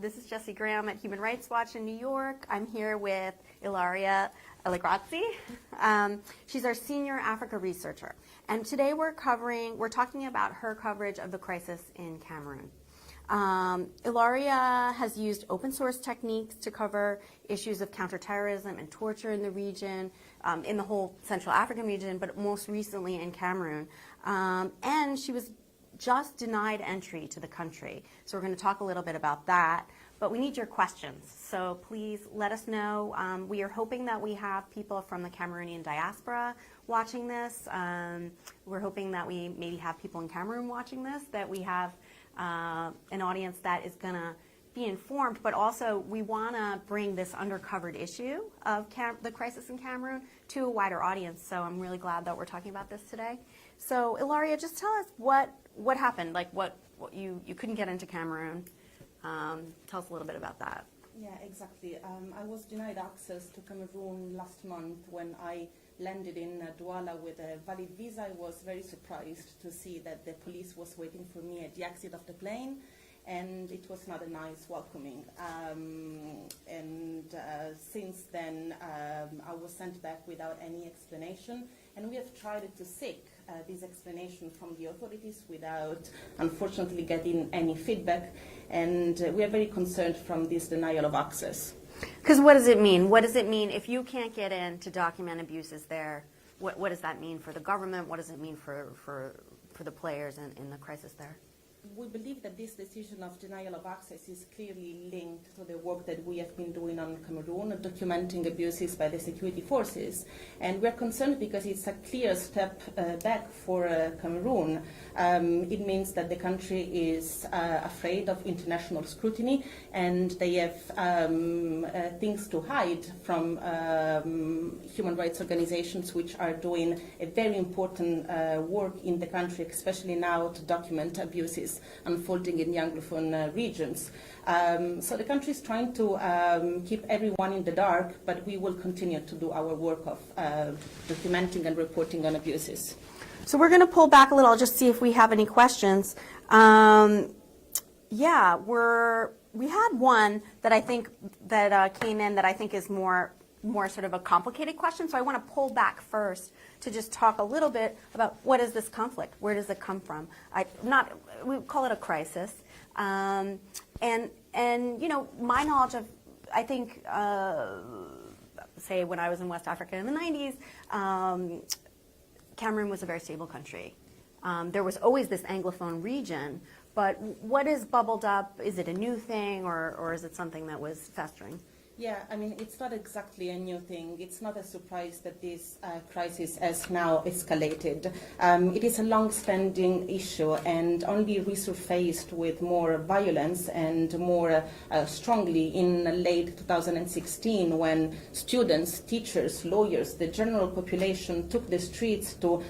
This is Jessie Graham at Human Rights Watch in New York. I'm here with Ilaria Allegrazzi. She's our senior Africa researcher. And today we're talking about her coverage of the crisis in Cameroon. Ilaria has used open source techniques to cover issues of counterterrorism and torture in the region, in the whole Central African region, but most recently in Cameroon. And she was just denied entry to the country. So we're going to talk a little bit about that. But we need your questions, so please let us know. We are hoping that we have people from the Cameroonian diaspora watching this. We're hoping that we maybe have people in Cameroon watching this, that we have an audience that is going to be informed, but also we want to bring this undercovered issue of the crisis in Cameroon to a wider audience. So I'm really glad that we're talking about this today. So Ilaria, just tell us what happened, like what you couldn't get into Cameroon. Tell us a little bit about that. Yeah, exactly. I was denied access to Cameroon last month when I landed in Douala with a valid visa. I was very surprised to see that the police was waiting for me at the exit of the plane, and it was not a nice welcoming. Since then, I was sent back without any explanation, and we have tried to seek this explanation from the authorities without, unfortunately, getting any feedback, and we are very concerned from this denial of access. Because what does it mean? What does it mean if you can't get in to document abuses there? What does that mean for the government? What does it mean for the players in the crisis there? We believe that this decision of denial of access is clearly linked to the work that we have been doing on Cameroon, documenting abuses by the security forces. And we're concerned because it's a clear step back for Cameroon. It means that the country is afraid of international scrutiny, and they have things to hide from human rights organizations which are doing a very important work in the country, especially now to document abuses unfolding in the Anglophone regions. So the country is trying to keep everyone in the dark, but we will continue to do our work of documenting and reporting on abuses. So we're going to pull back a little, just see if we have any questions. Yeah, we had one that I think that came in that I think is more sort of a complicated question. So I want to pull back first to just talk a little bit about what is this conflict? Where does it come from? We call it a crisis. And you know, my knowledge of, I think, say when I was in West Africa in the 90s, Cameroon was a very stable country. There was always this Anglophone region, but what is bubbled up? Is it a new thing, or is it something that was festering? Yeah, I mean, it's not exactly a new thing. It's not a surprise that this crisis has now escalated. It is a long-standing issue and only resurfaced with more violence and more strongly in late 2016 when students, teachers, lawyers, the general population took the streets to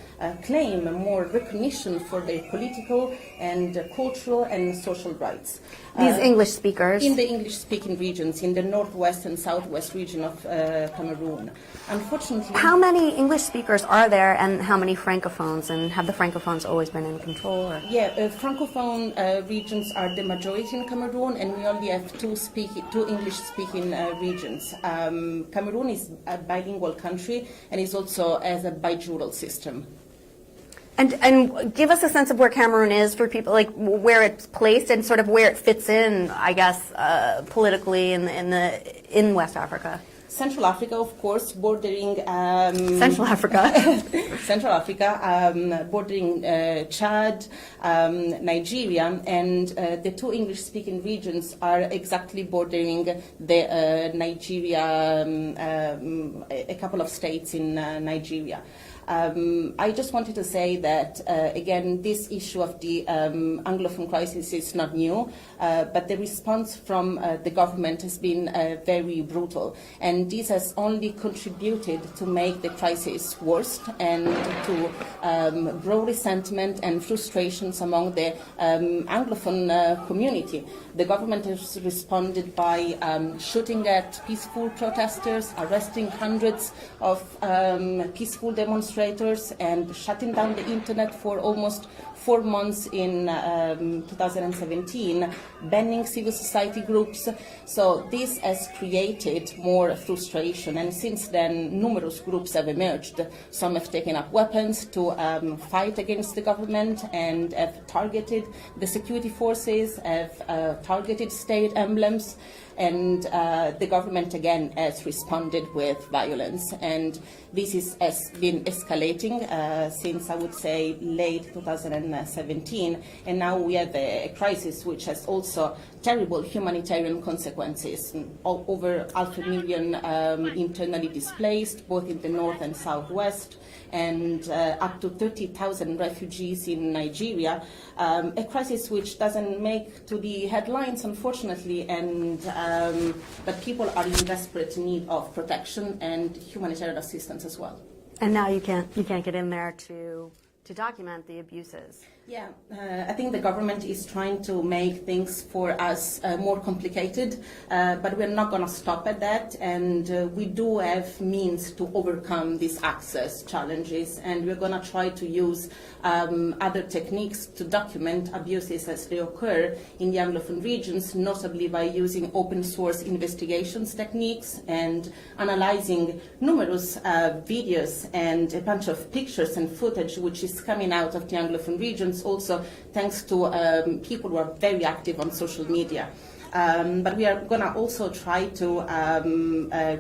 claim more recognition for their political and cultural and social rights. These English speakers? In the English-speaking regions, in the northwest and southwest region of Cameroon. Unfortunately... How many English speakers are there, and how many Francophones? And have the Francophones always been in control? Or? Yeah, Francophone regions are the majority in Cameroon, and we only have two English-speaking regions. Cameroon is a bilingual country, and is also has a bijural system. And give us a sense of where Cameroon is for people, like where it's placed and sort of where it fits in, I guess, politically in West Africa. Central Africa, of course, bordering... Central Africa. Central Africa, bordering Chad, Nigeria, and the two English-speaking regions are exactly bordering the Nigeria, a couple of states in Nigeria. I just wanted to say that, again, this issue of the Anglophone crisis is not new, but the response from the government has been very brutal. And this has only contributed to make the crisis worse and to grow resentment and frustrations among the Anglophone community. The government has responded by shooting at peaceful protesters, arresting hundreds of peaceful demonstrators, and shutting down the internet for almost 4 months in 2017, banning civil society groups. So this has created more frustration, and since then numerous groups have emerged. Some have taken up weapons to fight against the government and have targeted the security forces, have targeted state emblems, and the government again has responded with violence. And this has been escalating since, I would say, late 2017, and now we have a crisis which has also terrible humanitarian consequences. Over 500,000 internally displaced, both in the north and southwest, and up to 30,000 refugees in Nigeria. A crisis which doesn't make to the headlines, unfortunately, and but people are in desperate need of protection and humanitarian assistance as well. And now you can't get in there to document the abuses. Yeah, I think the government is trying to make things for us more complicated, but we're not going to stop at that, and we do have means to overcome these access challenges, and we're going to try to use other techniques to document abuses as they occur in the Anglophone regions, notably by using open source investigations techniques and analyzing numerous videos and a bunch of pictures and footage which is coming out of the Anglophone regions, also thanks to people who are very active on social media. But we are going to also try to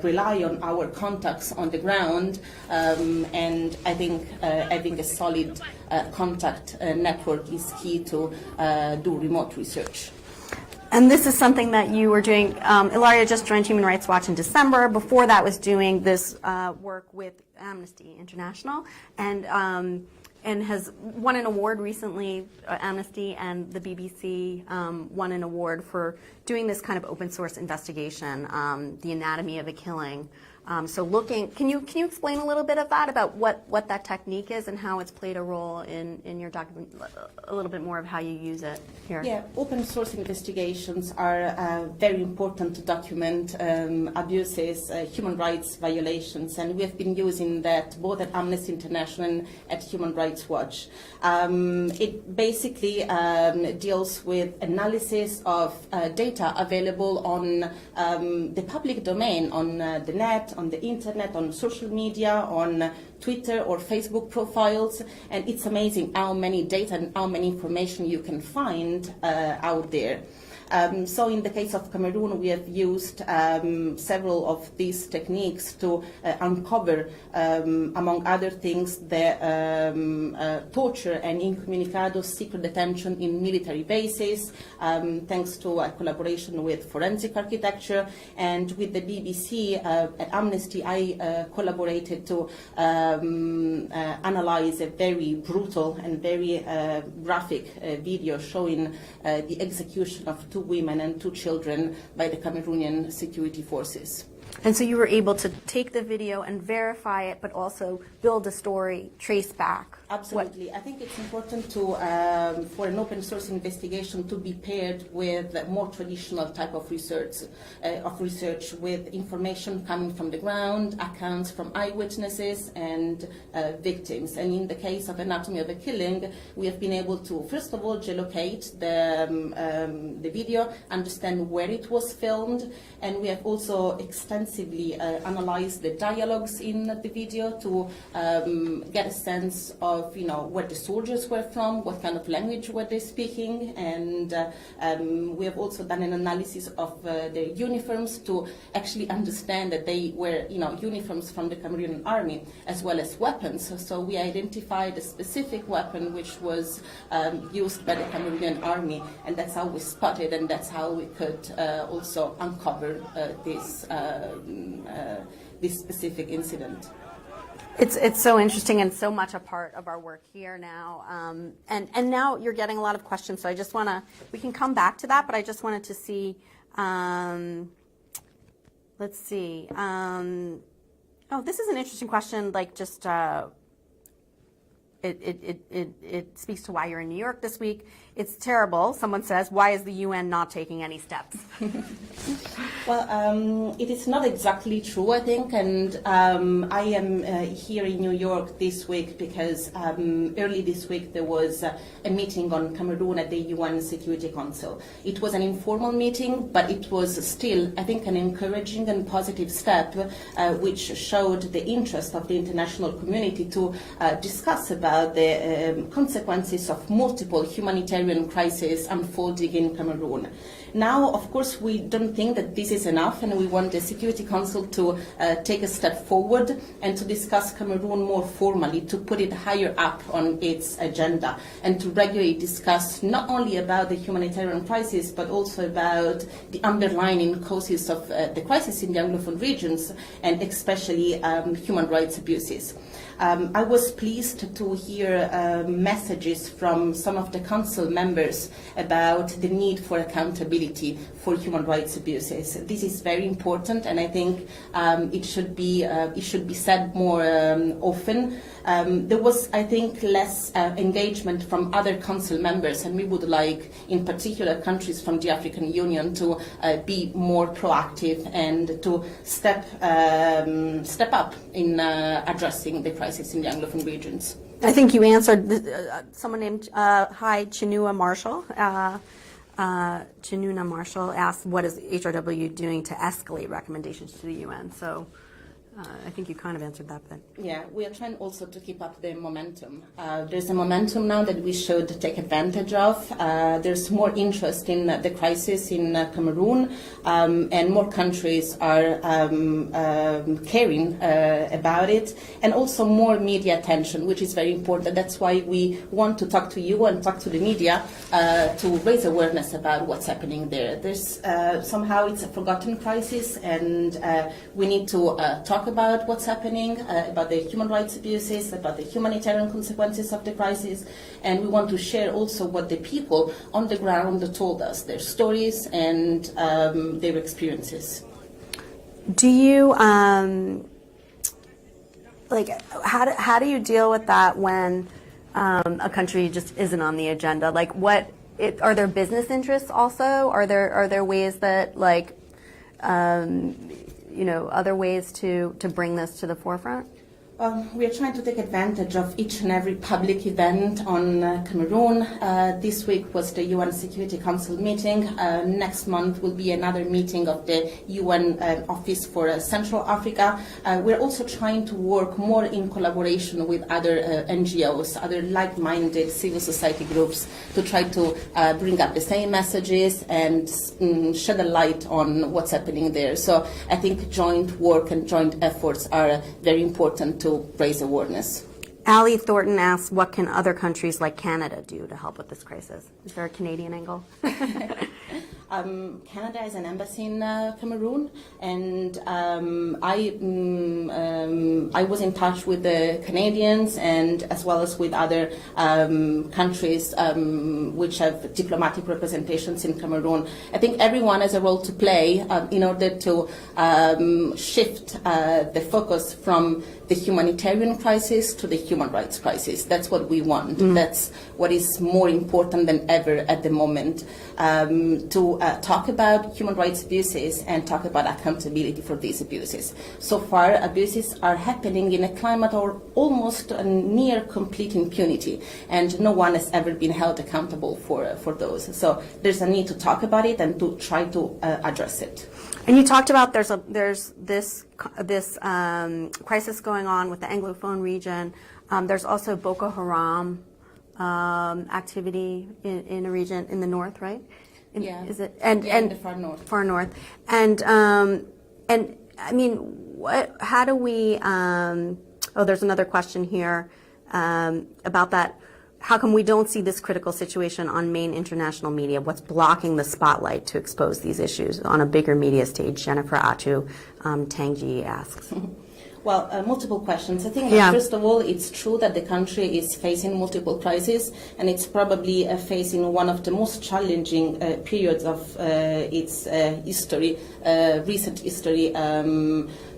rely on our contacts on the ground, and I think having a solid contact network is key to do remote research. And this is something that you were doing. Ilaria just joined Human Rights Watch in December. Before that was doing this work with Amnesty International, and has won an award recently. Amnesty and the BBC won an award for doing this kind of open source investigation, the anatomy of a killing. So can you explain a little bit of that, about what that technique is and how it's played a role in your document, a little bit more of how you use it here? Yeah, open source investigations are very important to document abuses, human rights violations, and we have been using that both at Amnesty International and at Human Rights Watch. It basically deals with analysis of data available on the public domain, on the net, on the internet, on social media, on Twitter or Facebook profiles, and it's amazing how many data and how many information you can find out there. So in the case of Cameroon, we have used several of these techniques to uncover, among other things, the torture and incommunicado secret detention in military bases, thanks to a collaboration with forensic architecture, and with the BBC at Amnesty, I collaborated to analyze a very brutal and very graphic video showing the execution of 2 women and 2 children by the Cameroonian security forces. And so you were able to take the video and verify it, but also build a story, trace back. Absolutely. I think it's important to, for an open source investigation to be paired with a more traditional type of research with information coming from the ground, accounts from eyewitnesses and victims. And in the case of Anatomy of a Killing, we have been able to, first of all, geolocate the video, understand where it was filmed, and we have also extensively analyzed the dialogues in the video to get a sense of where the soldiers were from, what kind of language were they speaking, and we have also done an analysis of their uniforms to actually understand that they were uniforms from the Cameroonian army as well as weapons. So we identified a specific weapon which was used by the Cameroonian army, and that's how we spotted, and that's how we could also uncover this specific incident. It's so interesting and so much a part of our work here now. And now you're getting a lot of questions, so I just want to, we can come back to that, but I just wanted to see, let's see. Oh, this is an interesting question, like just, it speaks to why you're in New York this week. it's terrible. Someone says, why is the UN not taking any steps? Well, it is not exactly true, I think, and I am here in New York this week because early this week there was a meeting on Cameroon at the UN Security Council. It was an informal meeting, but it was still, I think, an encouraging and positive step, which showed the interest of the international community to discuss about the consequences of multiple humanitarian crises unfolding in Cameroon. Now, of course, we don't think that this is enough, and we want the Security Council to take a step forward and to discuss Cameroon more formally, to put it higher up on its agenda, and to regularly discuss not only about the humanitarian crisis, but also about the underlying causes of the crisis in the Anglophone regions, and especially human rights abuses. I was pleased to hear messages from some of the council members about the need for accountability for human rights abuses. This is very important, and I think it should be said more often. There was, I think, less engagement from other council members, and we would like, in particular, countries from the African Union to be more proactive and to step up in addressing the crisis in the Anglophone regions. I think you answered someone named Chinua Marshall. Chinua Marshall asked, what is HRW doing to escalate recommendations to the UN? So I think you kind of answered that bit. Yeah, we are trying also to keep up the momentum. There's a momentum now that we should take advantage of. There's more interest in the crisis in Cameroon, and more countries are caring about it, and also more media attention, which is very important. That's why we want to talk to you and talk to the media to raise awareness about what's happening there. There's somehow it's a forgotten crisis, and we need to talk about what's happening, about the human rights abuses, about the humanitarian consequences of the crisis, and we want to share also what the people on the ground told us, their stories and their experiences. Do you how do you deal with that when a country just isn't on the agenda? Like, are there business interests also? Are there ways that other ways to bring this to the forefront? We are trying to take advantage of each and every public event on Cameroon. This week was the UN Security Council meeting. Next month will be another meeting of the UN Office for Central Africa. We're also trying to work more in collaboration with other NGOs, other like-minded civil society groups, to try to bring up the same messages and shed a light on what's happening there. So I think joint work and joint efforts are very important to raise awareness. Ali Thornton asks, what can other countries like Canada do to help with this crisis? Is there a Canadian angle? Canada has an embassy in Cameroon, and I was in touch with the Canadians and as well as with other countries which have diplomatic representations in Cameroon. I think everyone has a role to play in order to shift the focus from the humanitarian crisis to the human rights crisis. That's what we want. That's what is more important than ever at the moment, to talk about human rights abuses and talk about accountability for these abuses. So far, abuses are happening in a climate of almost near complete impunity, and no one has ever been held accountable for those. So there's a need to talk about it and to try to address it. And you talked about there's this crisis going on with the Anglophone region. There's also Boko Haram activity in a region in the north, right? Yeah. Is it in the far north? Far north, and I mean, how do we? There's another question here about that. How come we don't see this critical situation on main international media? What's blocking the spotlight to expose these issues on a bigger media stage? Jennifer Atu Tangji asks. Well, multiple questions. I think, first of all, it's true that the country is facing multiple crises, and it's probably facing one of the most challenging periods of its history, recent history.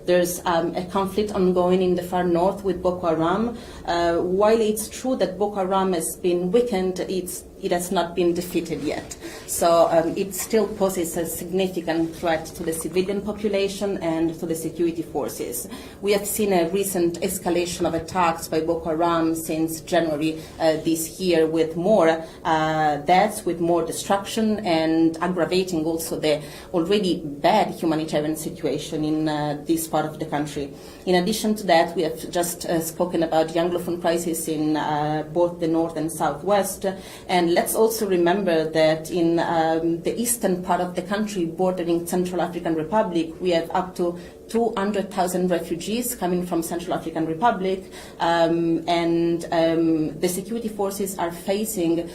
There's a conflict ongoing in the far north with Boko Haram. While it's true that Boko Haram has been weakened, it has not been defeated yet. So it still poses a significant threat to the civilian population and to the security forces. We have seen a recent escalation of attacks by Boko Haram since January this year, with more deaths, with more destruction, and aggravating also the already bad humanitarian situation in this part of the country. In addition to that, we have just spoken about the Anglophone crisis in both the north and southwest. And let's also remember that in the eastern part of the country, bordering Central African Republic, we have up to 200,000 refugees coming from Central African Republic, and the security forces are facing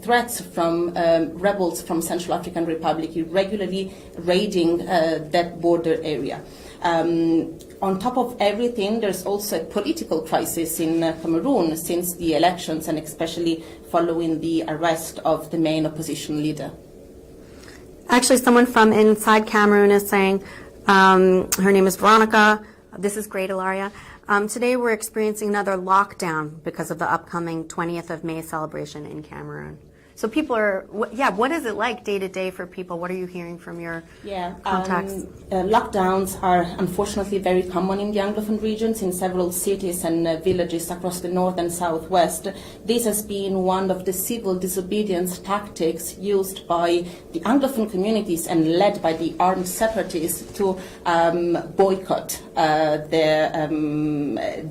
threats from rebels from Central African Republic, irregularly raiding that border area. On top of everything, there's also a political crisis in Cameroon since the elections, and especially following the arrest of the main opposition leader. Actually, someone from inside Cameroon is saying, her name is Veronica. This is great, Ilaria. Today we're experiencing another lockdown because of the upcoming 20th of May celebration in Cameroon. So people are, what is it like day to day for people? What are you hearing from your contacts? Lockdowns are unfortunately very common in the Anglophone regions, in several cities and villages across the north and southwest. This has been one of the civil disobedience tactics used by the Anglophone communities and led by the armed separatists to boycott their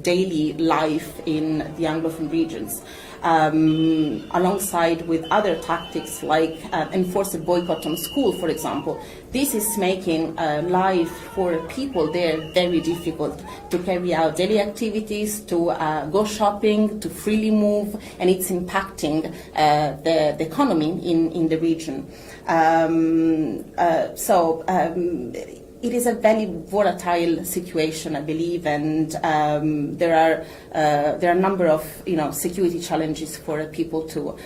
daily life in the Anglophone regions. Alongside with other tactics like enforce a boycott on school, for example. This is making life for people there very difficult to carry out daily activities, to go shopping, to freely move, and it's impacting the economy in the region. It is a very volatile situation, I believe, and there are a number of security challenges for people to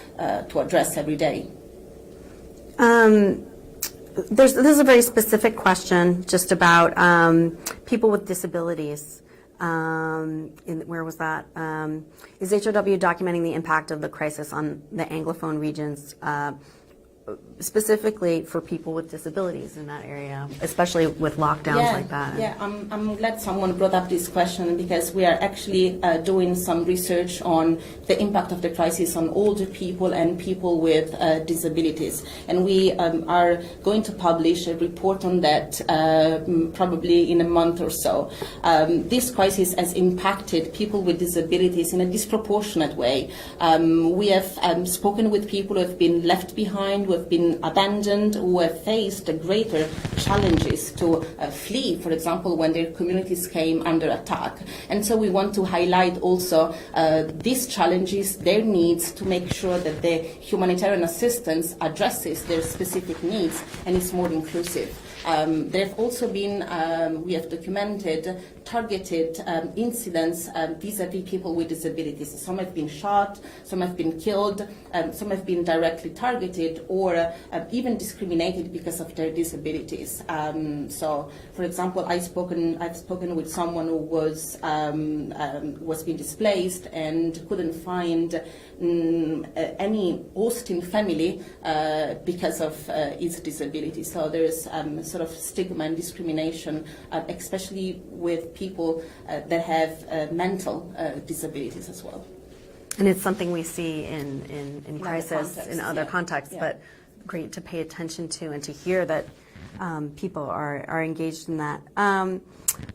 address every day. This is a very specific question, just about people with disabilities. Where was that? Is HRW documenting the impact of the crisis on the Anglophone regions? Specifically for people with disabilities in that area, especially with lockdowns like that. Yeah, I'm glad someone brought up this question, because we are actually doing some research on the impact of the crisis on older people and people with disabilities. And we are going to publish a report on that probably in a month or so. This crisis has impacted people with disabilities in a disproportionate way. We have spoken with people who have been left behind, who have been abandoned, who have faced greater challenges to flee, for example, when their communities came under attack. And so we want to highlight also these challenges, their needs, to make sure that the humanitarian assistance addresses their specific needs and is more inclusive. There have also been, we have documented targeted incidents vis-a-vis people with disabilities. Some have been shot, some have been killed, some have been directly targeted or even discriminated because of their disabilities. So, for example, I've spoken with someone who was being displaced and couldn't find any hosting family because of his disability. So there's sort of stigma and discrimination, especially with people that have mental disabilities as well. And it's something we see in crisis, in other contexts, but great to pay attention to and to hear that people are engaged in that.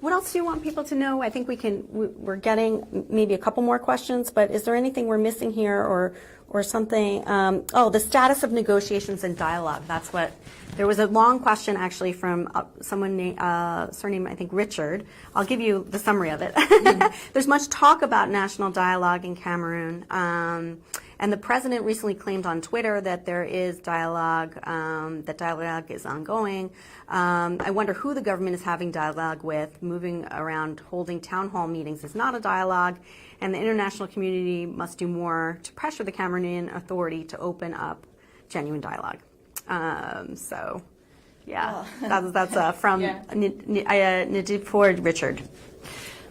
What else do you want people to know? I think we're getting maybe a couple more questions, but is there anything we're missing here or something? The status of negotiations and dialogue. That's what, there was a long question actually from someone named, surname I think Richard. I'll give you the summary of it. There's much talk about national dialogue in Cameroon. And the president recently claimed on Twitter that there is dialogue, that dialogue is ongoing. I wonder who the government is having dialogue with. Moving around holding town hall meetings is not a dialogue, and the international community must do more to pressure the Cameroonian authority to open up genuine dialogue. Yeah, that's from Yeah. Najib Ford Richard.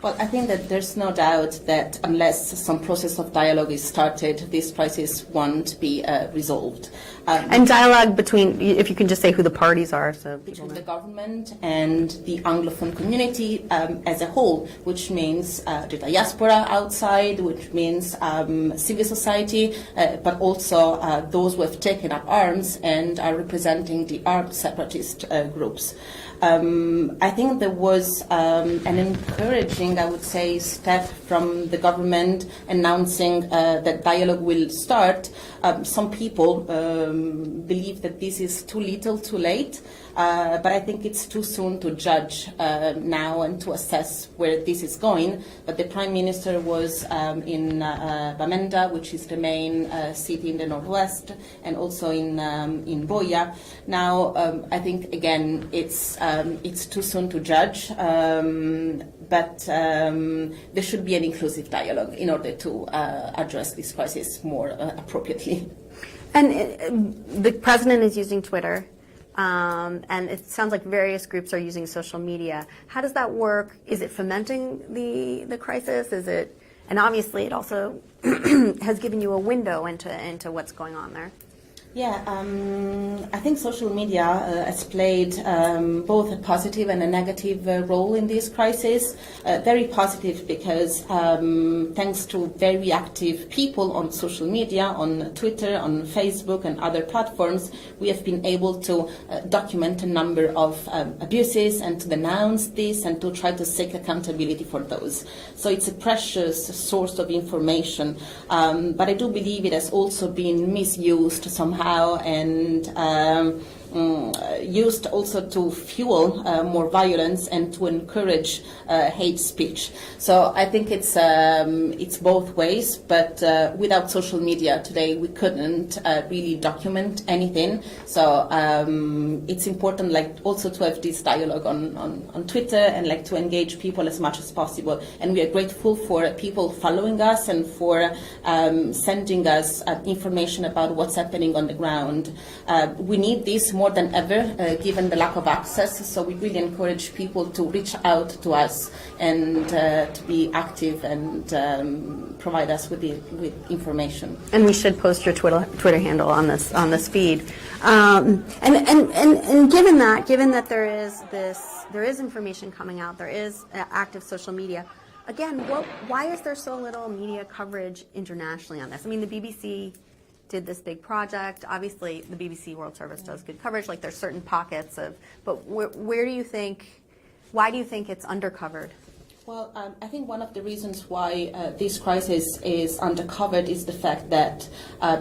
Well, I think that there's no doubt that unless some process of dialogue is started, this crisis won't be resolved. And dialogue between, if you can just say who the parties are, so people Between know. the government and the Anglophone community as a whole, which means the diaspora outside, which means civil society, but also those who have taken up arms and are representing the armed separatist groups. I think there was an encouraging, I would say, step from the government announcing that dialogue will start. Some people believe that this is too little, too late, but I think it's too soon to judge now and to assess where this is going. But the Prime Minister was in Bamenda, which is the main city in the northwest, and also in Boya. Now, I think, again, it's too soon to judge, but there should be an inclusive dialogue in order to address this crisis more appropriately. And the president is using Twitter, and it sounds like various groups are using social media. How does that work? Is it fomenting the crisis? Is it, and obviously it also has given you a window into what's going on there. Yeah, I think social media has played both a positive and a negative role in this crisis. Very positive because thanks to very active people on social media, on Twitter, on Facebook and other platforms, we have been able to document a number of abuses and to denounce this and to try to seek accountability for those. So it's a precious source of information, but I do believe it has also been misused somehow and used also to fuel more violence and to encourage hate speech. So I think it's both ways, but without social media today we couldn't really document anything. So it's important, like, also to have this dialogue on Twitter and like to engage people as much as possible. And we are grateful for people following us and for sending us information about what's happening on the ground. We need this more than ever, given the lack of access. So we really encourage people to reach out to us and to be active and provide us with information. And we should post your Twitter handle on this feed. And given that there is information coming out, there is active social media. Again, why is there so little media coverage internationally on this? I mean, the BBC did this big project. Obviously, the BBC World Service does good coverage. Like, there's certain pockets of, but why do you think it's undercovered? Well, I think one of the reasons why this crisis is undercovered is the fact that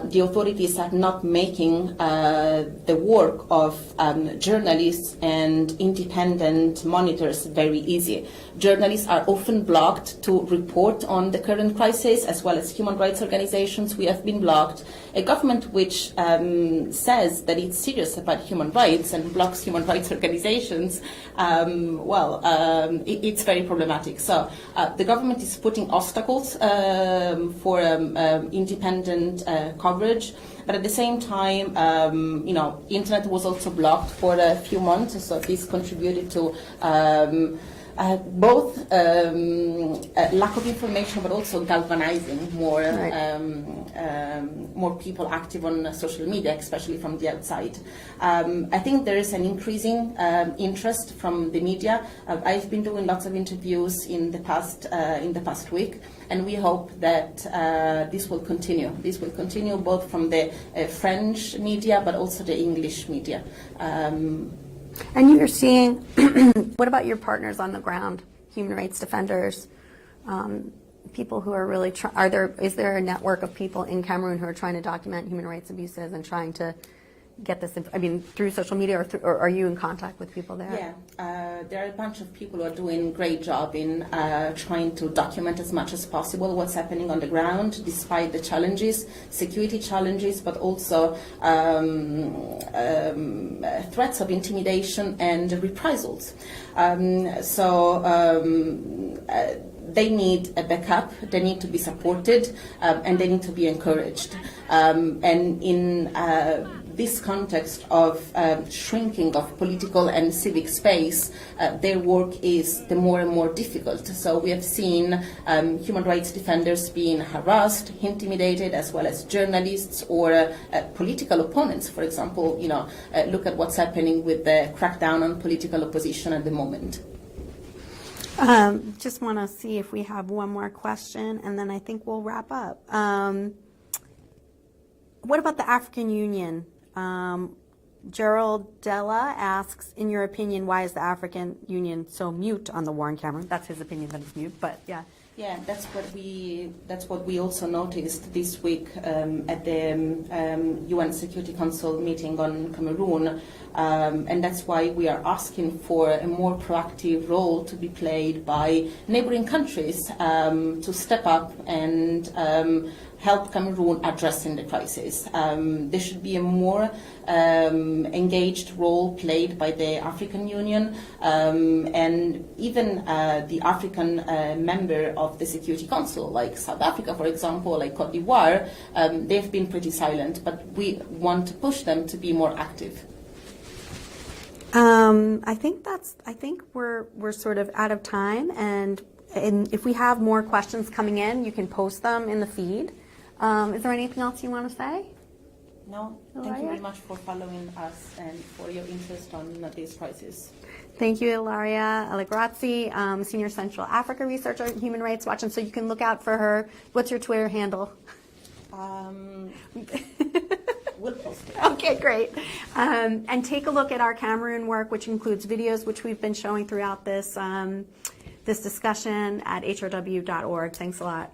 the authorities are not making the work of journalists and independent monitors very easy. Journalists are often blocked to report on the current crisis, as well as human rights organizations. We have been blocked. A government which says that it's serious about human rights and blocks human rights organizations, it's very problematic. So the government is putting obstacles for independent coverage. But at the same time, internet was also blocked for a few months, so this contributed to both lack of information, but also galvanizing more more people active on social media, especially from the outside. I think there is an increasing interest from the media. I've been doing lots of interviews in the past week, and we hope that this will continue. This will continue both from the French media, but also the English media. And you're seeing, what about your partners on the ground, human rights defenders, people who are really, is there a network of people in Cameroon who are trying to document human rights abuses and trying to get this, through social media, or are you in contact with people there? Yeah, there are a bunch of people who are doing a great job in trying to document as much as possible what's happening on the ground, despite the challenges, security challenges, but also threats of intimidation and reprisals. They need a backup, they need to be supported, and they need to be encouraged. And in this context of shrinking of political and civic space, their work is the more and more difficult. So we have seen human rights defenders being harassed, intimidated, as well as journalists or political opponents. For example, look at what's happening with the crackdown on political opposition at the moment. Just want to see if we have one more question, and then I think we'll wrap up. What about the African Union? Gerald Della asks, in your opinion, why is the African Union so mute on the war in Cameroon? That's his opinion that it's mute, but yeah. Yeah, that's what we also noticed this week at the UN Security Council meeting on Cameroon, and that's why we are asking for a more proactive role to be played by neighboring countries to step up and help Cameroon addressing the crisis. There should be a more engaged role played by the African Union and even the African member of the Security Council, like South Africa, for example, like Cote d'Ivoire. They've been pretty silent, but we want to push them to be more active. I think we're sort of out of time, and if we have more questions coming in, you can post them in the feed. Is there anything else you want to say? No, thank you very much for following us and for your interest on this crisis. Thank you, Ilaria Allegrazzi, Senior Central Africa Researcher at Human Rights Watch, and so you can look out for her. What's your Twitter handle? We'll post it. Okay, great. And take a look at our Cameroon work, which includes videos which we've been showing throughout this discussion at hrw.org. Thanks a lot.